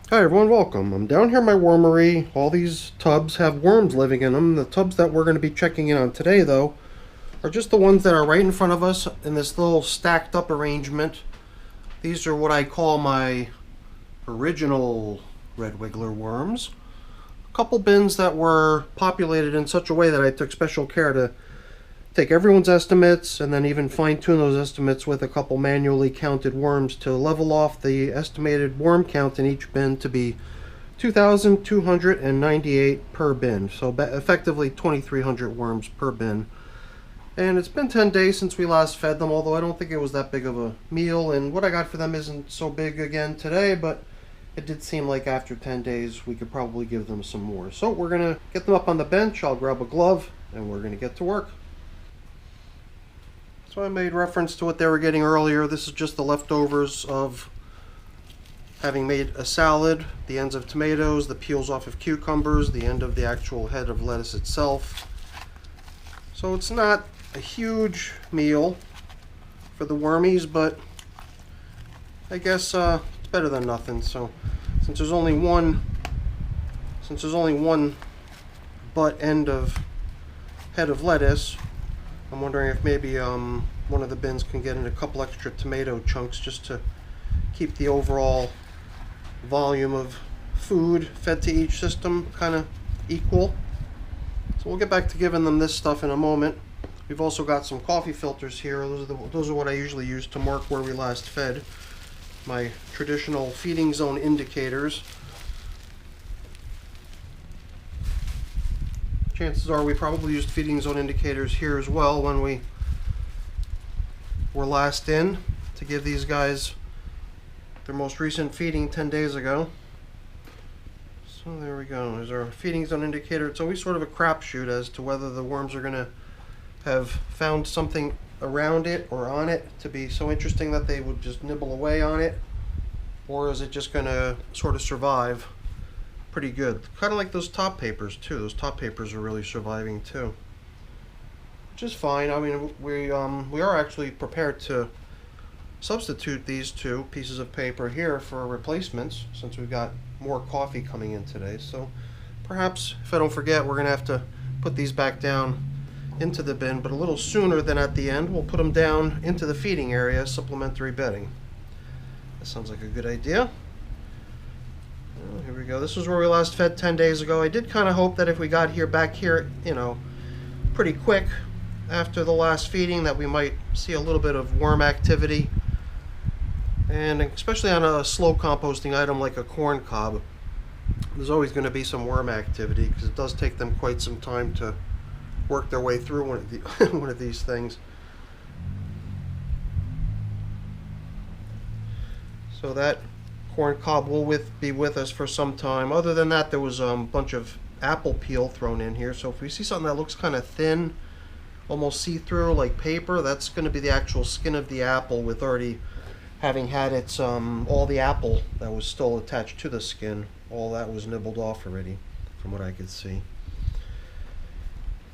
Hi everyone, welcome. I'm down here in my wormery. All these tubs have worms living in them. The tubs that we're going to be checking in on today, though, are just the ones that are right in front of us in this little stacked up arrangement. These are what I call my original red wiggler worms. A couple bins that were populated in such a way that I took special care to take everyone's estimates and then even fine-tune those estimates with a couple manually counted worms to level off the estimated worm count in each bin to be 2,298 per bin, so effectively 2,300 worms per bin. And it's been 10 days since we last fed them, although I don't think it was that big of a meal, and what I got for them isn't so big again today, but it did seem like after 10 days we could probably give them some more. So we're going to get them up on the bench. I'll grab a glove and we're going to get to work. So I made reference to what they were getting earlier. This is just the leftovers of having made a salad, the ends of tomatoes, the peels off of cucumbers, the end of the actual head of lettuce itself. So it's not a huge meal for the wormies, but I guess it's better than nothing. So since there's only one butt end of head of lettuce, I'm wondering if maybe one of the bins can get in a couple extra tomato chunks just to keep the overall volume of food fed to each system kind of equal. So we'll get back to giving them this stuff in a moment. We've also got some coffee filters here. Those are what I usually use to mark where we last fed. My traditional feeding zone indicators. Chances are we probably used feeding zone indicators here as well when we were last in to give these guys their most recent feeding 10 days ago. So there we go. There's our feeding zone indicator. It's always sort of a crapshoot as to whether the worms are going to have found something around it or on it to be so interesting that they would just nibble away on it, or is it just going to sort of survive pretty good. Kind of like those top papers too. Those top papers are really surviving too, which is fine. I mean, we are actually prepared to substitute these two pieces of paper here for replacements since we've got more coffee coming in today. So perhaps, if I don't forget, we're gonna have to put these back down into the bin, but a little sooner than at the end. We'll put them down into the feeding area, supplementary bedding. That sounds like a good idea. Well, here we go. This is where we last fed 10 days ago. I did kind of hope that if we got back here, pretty quick after the last feeding, that we might see a little bit of worm activity. And especially on a slow composting item like a corn cob, there's always going to be some worm activity because it does take them quite some time to work their way through one of these things. So that corn cob will be with us for some time. Other than that, there was a bunch of apple peel thrown in here. So if we see something that looks kind of thin, almost see-through like paper, that's going to be the actual skin of the apple with already having had its all the apple that was still attached to the skin. All that was nibbled off already from what I could see.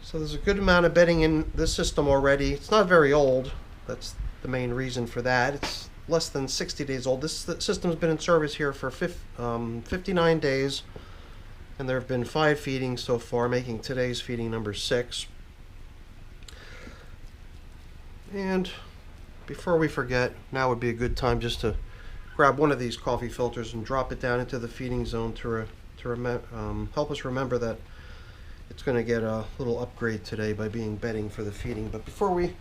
So there's a good amount of bedding in this system already. It's not very old. That's the main reason for that. It's less than 60 days old. This system's been in service here for 59 days, and there have been 5 feedings so far, making today's feeding number 6. And before we forget, now would be a good time just to grab one of these coffee filters and drop it down into the feeding zone to help us remember that it's going to get a little upgrade today by being bedding for the feeding. But before we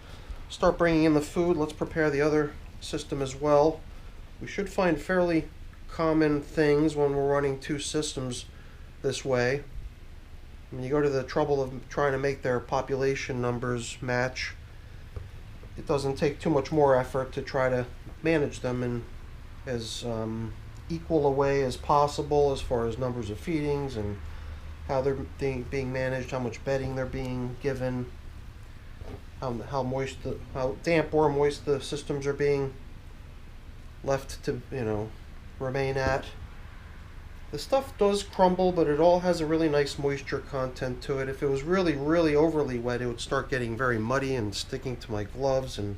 start bringing in the food, let's prepare the other system as well. We should find fairly common things when we're running 2 systems this way. When you go to the trouble of trying to make their population numbers match, it doesn't take too much more effort to try to manage them in as equal a way as possible as far as numbers of feedings and how they're being managed, how much bedding they're being given, how damp or moist the systems are being left to remain at. The stuff does crumble, but it all has a really nice moisture content to it. If it was really, really overly wet, it would start getting very muddy and sticking to my gloves and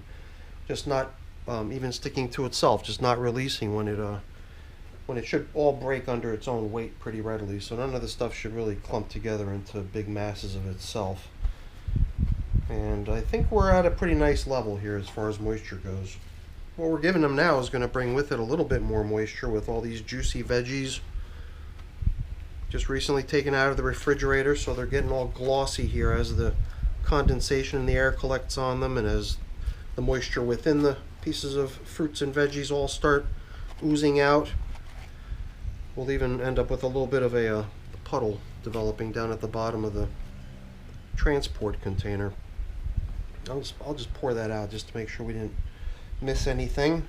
just not even sticking to itself, just not releasing when it when it should all break under its own weight pretty readily. So none of the stuff should really clump together into big masses of itself. And I think we're at a pretty nice level here as far as moisture goes. What we're giving them now is going to bring with it a little bit more moisture with all these juicy veggies just recently taken out of the refrigerator, so they're getting all glossy here as the condensation in the air collects on them and as the moisture within the pieces of fruits and veggies all start oozing out. We'll even end up with a little bit of a puddle developing down at the bottom of the transport container. I'll just pour that out just to make sure we didn't miss anything,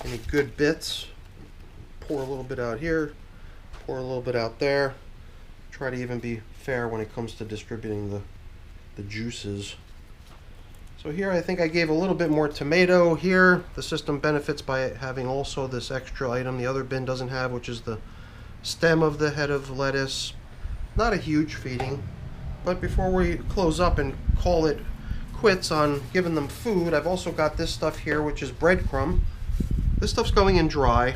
any good bits. Pour a little bit out here, pour a little bit out there. Try to even be fair when it comes to distributing the juices. So here I think I gave a little bit more tomato here. The system benefits by having also this extra item the other bin doesn't have, which is the stem of the head of lettuce. Not a huge feeding, but before we close up and call it quits on giving them food, I've also got this stuff here, which is breadcrumb. This stuff's going in dry,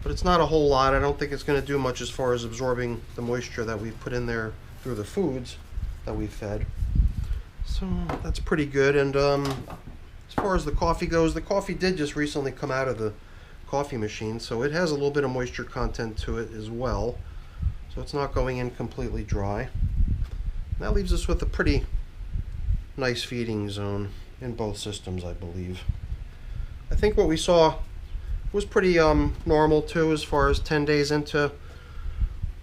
but it's not a whole lot. I don't think it's going to do much as far as absorbing the moisture that we've put in there through the foods that we've fed. So that's pretty good. And as far as the coffee goes, the coffee did just recently come out of the coffee machine, so it has a little bit of moisture content to it as well. So it's not going in completely dry. And that leaves us with a pretty nice feeding zone in both systems, I believe. I think what we saw was pretty normal too, as far as 10 days into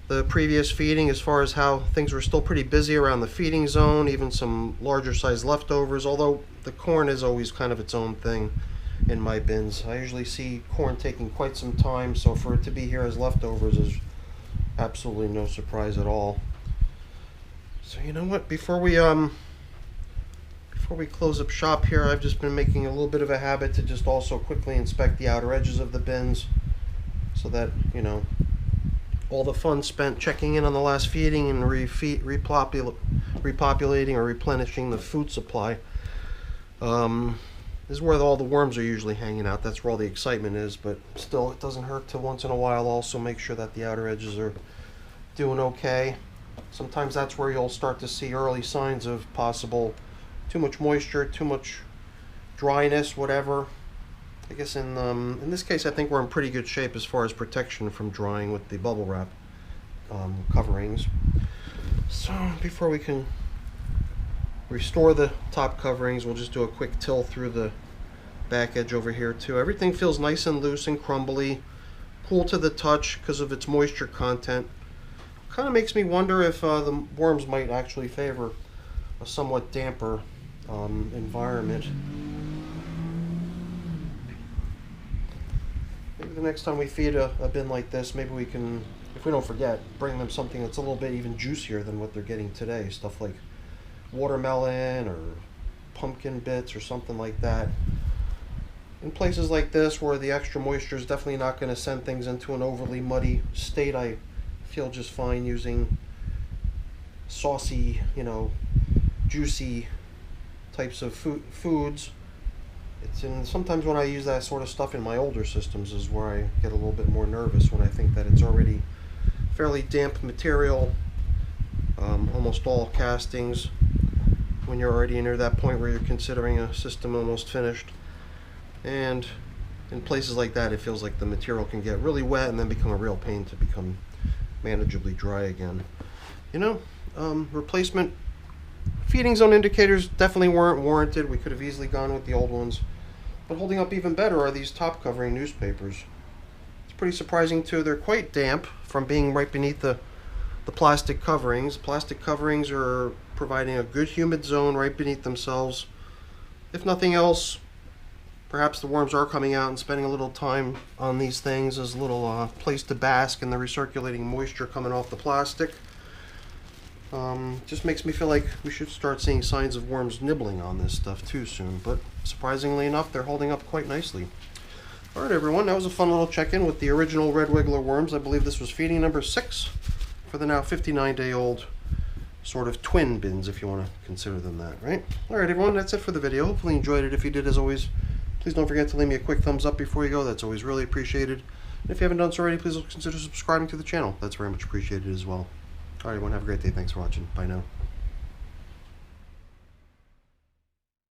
the previous feeding, as far as how things were still pretty busy around the feeding zone, even some larger size leftovers, although the corn is always kind of its own thing in my bins. I usually see corn taking quite some time, so for it to be here as leftovers is absolutely no surprise at all. So you know what, before we close up shop here, I've just been making a little bit of a habit to just also quickly inspect the outer edges of the bins, so that, you know, all the fun spent checking in on the last feeding and repopulating or replenishing the food supply is where all the worms are usually hanging out. That's where all the excitement is, but still, it doesn't hurt to once in a while also make sure that the outer edges are doing okay. Sometimes that's where you'll start to see early signs of possible too much moisture, too much dryness, whatever. I guess in this case, I think we're in pretty good shape as far as protection from drying with the bubble wrap coverings. So before we can restore the top coverings, we'll just do a quick till through the back edge over here too. Everything feels nice and loose and crumbly, cool to the touch because of its moisture content. Kind of makes me wonder if the worms might actually favor a somewhat damper environment. Maybe the next time we feed a bin like this, maybe we can, if we don't forget, bring them something that's a little bit even juicier than what they're getting today. Stuff like watermelon or pumpkin bits or something like that. In places like this where the extra moisture is definitely not going to send things into an overly muddy state, I feel just fine using saucy, you know, juicy types of foods. Sometimes when I use that sort of stuff in my older systems is where I get a little bit more nervous, when I think that it's already fairly damp material, almost all castings, when you're already near that point where you're considering a system almost finished. And in places like that, it feels like the material can get really wet and then become a real pain to become manageably dry again. You know, replacement feeding zone indicators definitely weren't warranted. We could have easily gone with the old ones. But holding up even better are these top covering newspapers. It's pretty surprising too. They're quite damp from being right beneath the plastic coverings. Plastic coverings are providing a good humid zone right beneath themselves. If nothing else, perhaps the worms are coming out and spending a little time on these things as a little place to bask in the recirculating moisture coming off the plastic. Just makes me feel like we should start seeing signs of worms nibbling on this stuff too soon, but surprisingly enough, they're holding up quite nicely. Alright everyone, that was a fun little check-in with the original red wiggler worms. I believe this was feeding number 6 for the now 59-day-old sort of twin bins, if you want to consider them that, right? Alright everyone, that's it for the video. Hopefully you enjoyed it. If you did, as always, Please don't forget to leave me a quick thumbs up before you go. That's always really appreciated. And if you haven't done so already, please consider subscribing to the channel. That's very much appreciated as well. Alright, everyone, have a great day. Thanks for watching. Bye now.